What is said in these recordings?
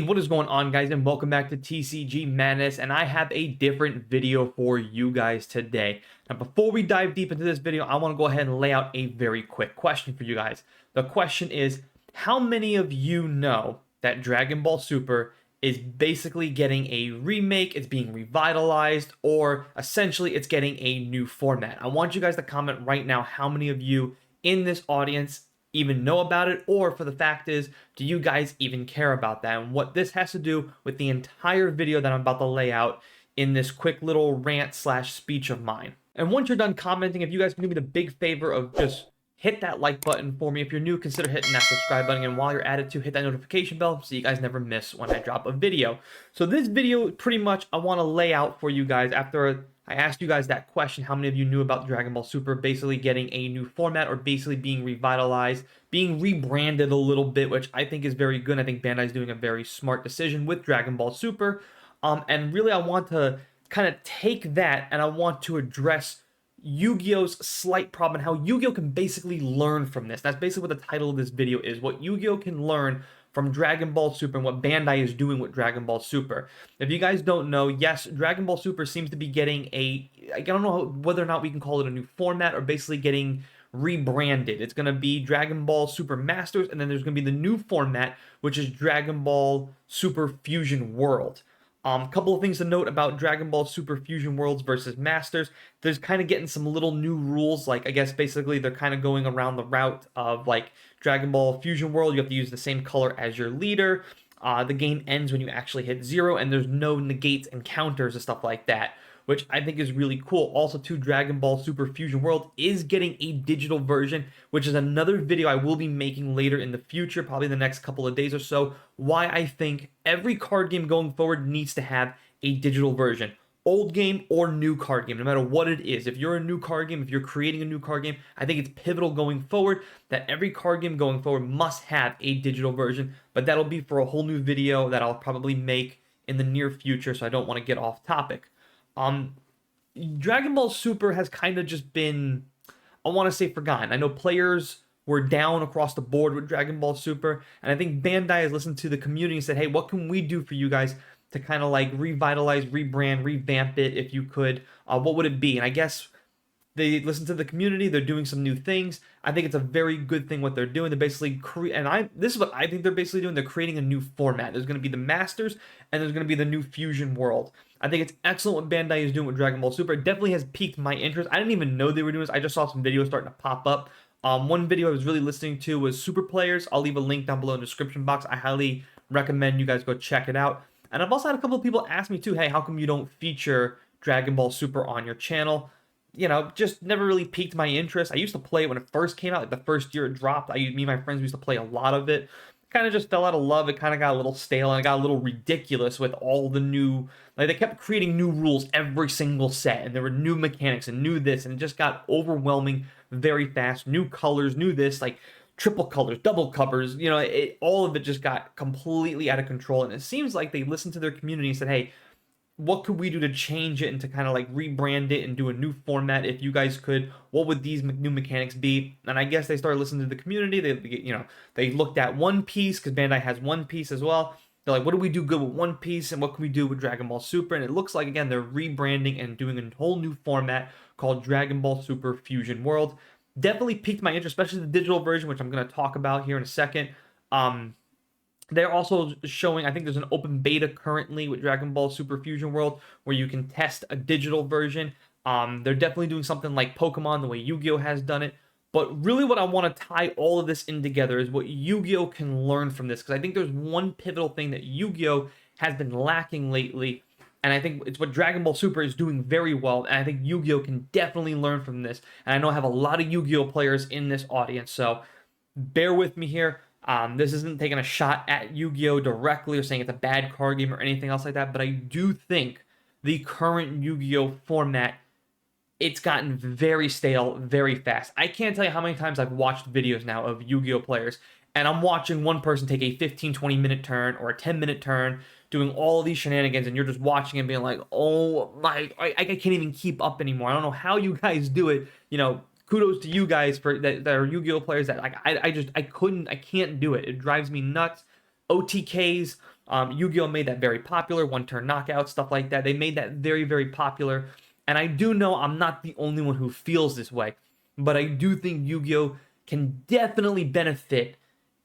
What is going on, guys, and welcome back to TCG Madness, and I have a different video for you guys today. Now, before we dive deep into this video, I want to go ahead and lay out a very quick question for you guys. The question is, how many of you know that Dragon Ball Super is basically getting a remake, it's being revitalized, or essentially it's getting a new format? I want you guys to comment right now how many of you in this audience even know about it, or for the fact is, do you guys even care about that? And what this has to do with the entire video that I'm about to lay out in this quick little rant slash speech of mine. And once you're done commenting, if you guys can do me the big favor of just hit that like button for me. If you're new, consider hitting that subscribe button, and while you're at it too, hit that notification bell so you guys never miss when I drop a video. So this video, pretty much, I want to lay out for you guys after I asked you guys that question, how many of you knew about Dragon Ball Super basically getting a new format or basically being revitalized, being rebranded a little bit, which I think is very good. I think Bandai is doing a very smart decision with Dragon Ball Super. And really, I want to kind of take that and I want to address Yu-Gi-Oh's slight problem and how Yu-Gi-Oh can basically learn from this. That's basically what the title of this video is, what Yu-Gi-Oh can learn from Dragon Ball Super and what Bandai is doing with Dragon Ball Super. If you guys don't know, yes, Dragon Ball Super seems to be getting I don't know whether or not we can call it a new format or basically getting rebranded. It's going to be Dragon Ball Super Masters, and then there's going to be the new format, which is Dragon Ball Super Fusion World. A couple of things to note about Dragon Ball Super Fusion Worlds versus Masters. There's kind of getting some little new rules, like I guess basically they're kind of going around the route of like Dragon Ball Fusion World, you have to use the same color as your leader. The game ends when you actually hit 0, and there's no negates and counters and stuff like that, which I think is really cool. Also, too, Dragon Ball Super Fusion World is getting a digital version, which is another video I will be making later in the future, probably the next couple of days or so, why I think every card game going forward needs to have a digital version. Old game or new card game, no matter what it is. If you're a new card game, if you're creating a new card game, I think it's pivotal going forward that every card game going forward must have a digital version, but that'll be for a whole new video that I'll probably make in the near future, so I don't want to get off topic. Dragon Ball Super has kind of just been, I want to say, forgotten. I know players were down across the board with Dragon Ball Super, and I think Bandai has listened to the community and said, hey, what can we do for you guys to kind of like revitalize, rebrand, revamp it if you could? What would it be? And I guess they listen to the community. They're doing some new things. I think it's a very good thing what they're doing. They're basically this is what I think they're basically doing. They're creating a new format. There's going to be the Masters, and there's going to be the new Fusion World. I think it's excellent what Bandai is doing with Dragon Ball Super. It definitely has piqued my interest. I didn't even know they were doing this. I just saw some videos starting to pop up. One video I was really listening to was Supah Playaz. I'll leave a link down below in the description box. I highly recommend you guys go check it out. And I've also had a couple of people ask me too, hey, how come you don't feature Dragon Ball Super on your channel? You know, just never really piqued my interest. I used to play it when it first came out, like the first year it dropped. Me and my friends used to play a lot of it. Kind of just fell out of love. It kind of got a little stale, and it got a little ridiculous with all the new, like they kept creating new rules every single set, and there were new mechanics and new this, and it just got overwhelming very fast. New colors, new this, like triple colors, double covers, you know, all of it just got completely out of control. And it seems like they listened to their community and said, hey, what could we do to change it and to kind of like rebrand it and do a new format? If you guys could, what would these new mechanics be? And I guess they started listening to the community. They looked at One Piece, because Bandai has One Piece as well. They're like, what do we do good with One Piece, and what can we do with Dragon Ball Super? And it looks like, again, they're rebranding and doing a whole new format called Dragon Ball Super Fusion World. Definitely piqued my interest, especially the digital version, which I'm going to talk about here in a second. They're also showing, I think there's an open beta currently with Dragon Ball Super Fusion World where you can test a digital version. They're definitely doing something like Pokemon, the way Yu-Gi-Oh has done it. But really what I want to tie all of this in together is what Yu-Gi-Oh can learn from this, because I think there's one pivotal thing that Yu-Gi-Oh has been lacking lately, and I think it's what Dragon Ball Super is doing very well, and I think Yu-Gi-Oh can definitely learn from this. And I know I have a lot of Yu-Gi-Oh players in this audience, so bear with me here. This isn't taking a shot at Yu-Gi-Oh directly or saying it's a bad card game or anything else like that, but I do think the current Yu-Gi-Oh format, it's gotten very stale very fast. I can't tell you how many times I've watched videos now of Yu-Gi-Oh players, and I'm watching one person take a 15-20 minute turn or a 10-minute turn doing all of these shenanigans, and you're just watching and being like, oh my, I can't even keep up anymore. I don't know how you guys do it. You know, kudos to you guys for that are Yu-Gi-Oh players that like I can't do it. It drives me nuts. OTKs. Yu-Gi-Oh made that very popular, one-turn knockout, stuff like that. They made that very, very popular. And I do know I'm not the only one who feels this way, but I do think Yu-Gi-Oh can definitely benefit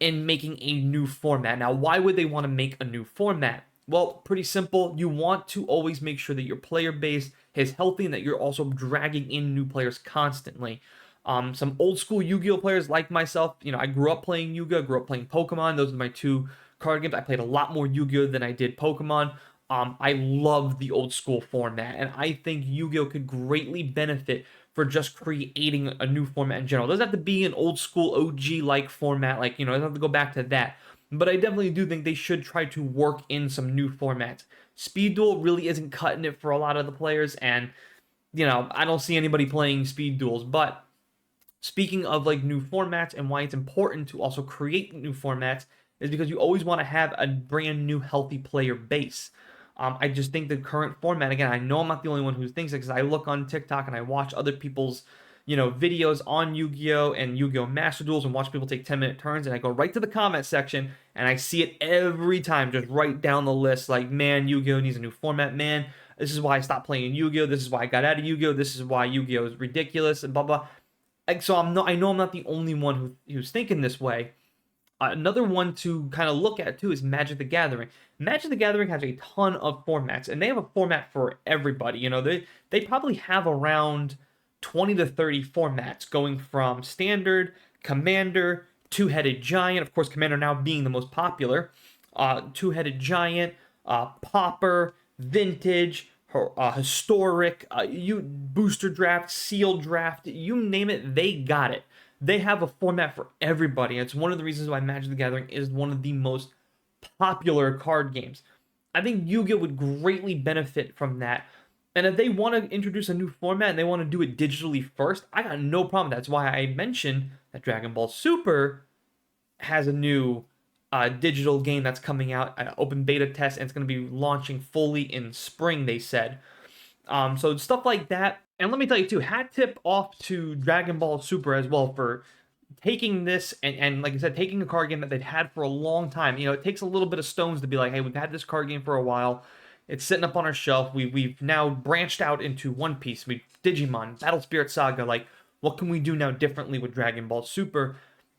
in making a new format. Now, why would they want to make a new format? Well, pretty simple. You want to always make sure that your player base is healthy and that you're also dragging in new players constantly. Some old school Yu-Gi-Oh players like myself, I grew up playing Yu-Gi-Oh, grew up playing Pokemon. Those are my two card games. I played a lot more Yu-Gi-Oh than I did Pokemon. I love the old school format, and I think Yu-Gi-Oh could greatly benefit for just creating a new format in general. It doesn't have to be an old school OG like format, it doesn't have to go back to that. But I definitely do think they should try to work in some new formats. Speed Duel really isn't cutting it for a lot of the players, and I don't see anybody playing Speed Duels. But speaking of new formats and why it's important to also create new formats is because you always want to have a brand new healthy player base. I just think the current format, again, I know I'm not the only one who thinks it because I look on TikTok and I watch other people's, videos on Yu-Gi-Oh and Yu-Gi-Oh Master Duels and watch people take 10-minute turns, and I go right to the comment section and I see it every time, just right down the list, like, man, Yu-Gi-Oh needs a new format, man. This is why I stopped playing Yu-Gi-Oh. This is why I got out of Yu-Gi-Oh. This is why Yu-Gi-Oh is ridiculous and blah blah. So I know I'm not the only one who's thinking this way. Another one to kind of look at too is Magic the Gathering. Magic the Gathering has a ton of formats, and they have a format for everybody. They probably have around 20 to 30 formats, going from standard, commander, two-headed giant. Of course, commander now being the most popular. Two-headed giant, pauper, vintage, historic, you booster draft, sealed draft, you name it, they got it. They have a format for everybody. It's one of the reasons why Magic the Gathering is one of the most popular card games. I think Yu-Gi-Oh would greatly benefit from that. And if they want to introduce a new format and they want to do it digitally first, I got no problem. That's why I mentioned that Dragon Ball Super has a new digital game that's coming out, open beta test, and it's going to be launching fully in spring, they said. So stuff like that. And let me tell you too, hat tip off to Dragon Ball Super as well for taking this and like I said, taking a card game that they've had for a long time. It takes a little bit of stones to be like, hey, we've had this card game for a while. It's sitting up on our shelf. We've now branched out into One Piece, Digimon, Battle Spirit Saga. Like, what can we do now differently with Dragon Ball Super?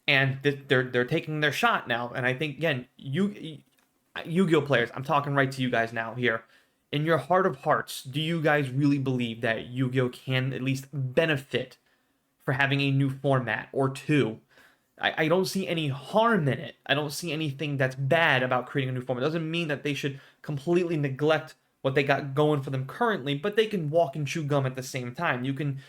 And they're taking their shot now. And I think again, Yu-Gi-Oh players, I'm talking right to you guys now here. In your heart of hearts, do you guys really believe that Yu-Gi-Oh can at least benefit for having a new format or two? I don't see any harm in it. I don't see anything that's bad about creating a new format. It doesn't mean that they should completely neglect what they got going for them currently, but they can walk and chew gum at the same time. You can,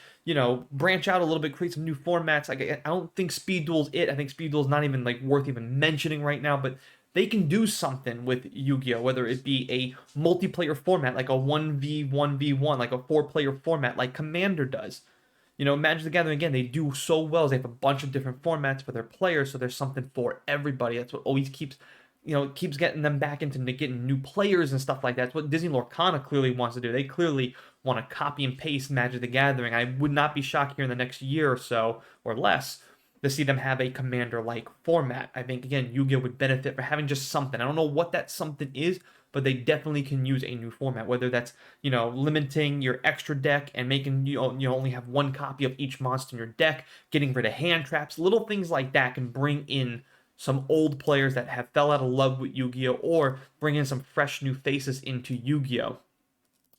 branch out a little bit, create some new formats. I don't think Speed Duel's it. I think Speed Duel's not even worth even mentioning right now, but they can do something with Yu-Gi-Oh, whether it be a multiplayer format like a 1v1v1, like a 4-player format like Commander does. Magic the Gathering, again, they do so well is they have a bunch of different formats for their players, so there's something for everybody. That's what always keeps getting them back into getting new players and stuff like that. That's what Disney Lorcana clearly wants to do. They clearly want to copy and paste Magic the Gathering. I would not be shocked here in the next year or so, or less, to see them have a Commander-like format. I think, again, Yu-Gi-Oh would benefit for having just something. I don't know what that something is, but they definitely can use a new format, whether that's, limiting your extra deck and making you only have one copy of each monster in your deck, getting rid of hand traps, little things like that can bring in some old players that have fell out of love with Yu-Gi-Oh, or bring in some fresh new faces into Yu-Gi-Oh.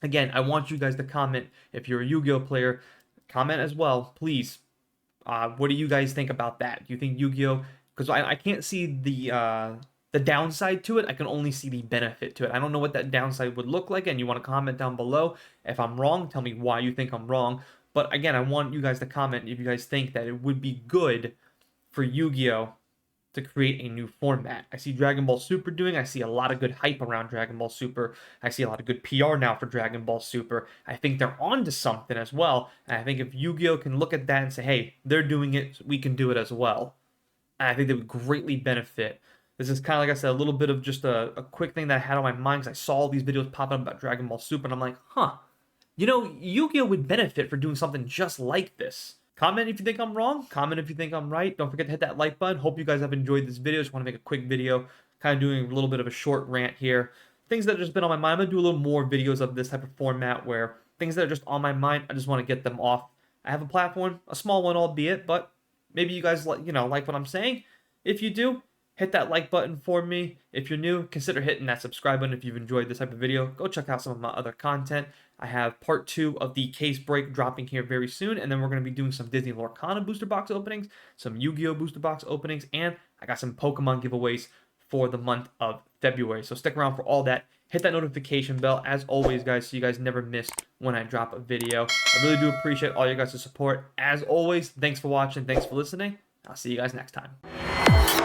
Again, I want you guys to comment. If you're a Yu-Gi-Oh player, comment as well, please. What do you guys think about that? Do you think Yu-Gi-Oh? Because I can't see the downside to it. I can only see the benefit to it. I don't know what that downside would look like, and you want to comment down below. If I'm wrong, tell me why you think I'm wrong. But again, I want you guys to comment if you guys think that it would be good for Yu-Gi-Oh to create a new format. I see Dragon Ball Super doing. I see a lot of good hype around Dragon Ball Super. I see a lot of good PR now for Dragon Ball Super. I think they're on to something as well. And I think if Yu-Gi-Oh can look at that and say, hey, they're doing it, we can do it as well. And I think they would greatly benefit. This is kind of, like I said, a little bit of just a quick thing that I had on my mind because I saw all these videos popping up about Dragon Ball Super, and I'm like, huh, Yu-Gi-Oh would benefit for doing something just like this. Comment if you think I'm wrong. Comment if you think I'm right. Don't forget to hit that like button. Hope you guys have enjoyed this video. Just want to make a quick video kind of doing a little bit of a short rant here. Things that have just been on my mind. I'm gonna do a little more videos of this type of format where things that are just on my mind, I just want to get them off. I have a platform, a small one albeit, but maybe you guys like like what I'm saying. If you do, hit that like button for me. If you're new, consider hitting that subscribe button if you've enjoyed this type of video. Go check out some of my other content. I have part 2 of the case break dropping here very soon, and then we're going to be doing some Disney Lorcana booster box openings, some Yu-Gi-Oh booster box openings, and I got some Pokemon giveaways for the month of February. So stick around for all that. Hit that notification bell as always, guys, so you guys never miss when I drop a video. I really do appreciate all you guys' support. As always, thanks for watching. Thanks for listening. I'll see you guys next time.